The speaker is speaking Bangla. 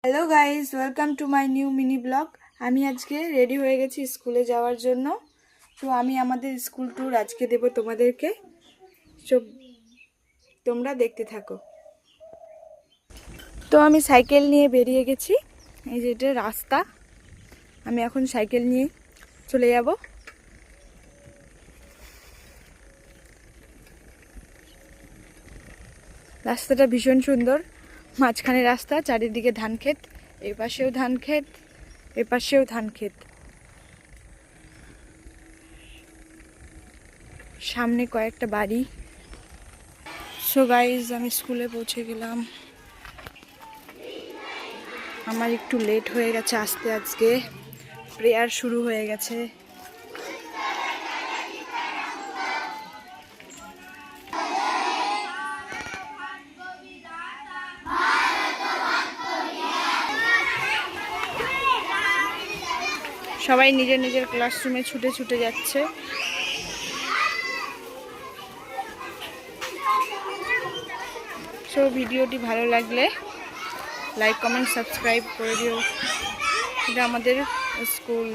Hello guys, welcome to my new mini blog. আমি আজকে রেডি হয়ে গেছি স্কুলে যাওয়ার জন্য। তো আমি আমাদের স্কুল ট্যুর আজকে দেব তোমাদেরকে, সব তোমরা দেখতে থাকো। তো আমি সাইকেল নিয়ে বেরিয়ে গেছি। এই যে এটা রাস্তা, আমি এখন সাইকেল নিয়ে চলে যাব। রাস্তাটা ভীষণ সুন্দর, মাঝখানে রাস্তা, চারিদিকে ধান ক্ষেত, এই পাশেও ধান ক্ষেত, এ পাশেও ধান ক্ষেত, সামনে কয়েকটা বাড়ি। সো গাইজ, আমি স্কুলে পৌঁছে গেলাম। আমার একটু লেট হয়ে গেছে আসতে, আজকে প্রেয়ার শুরু হয়ে গেছে। সবাই নিজের নিজের ক্লাসরুমে ছুটে ছুটে যাচ্ছে। সো ভিডিওটি ভালো লাগলে লাইক, কমেন্ট, সাবস্ক্রাইব করে দিও। এটা আমাদের স্কুল।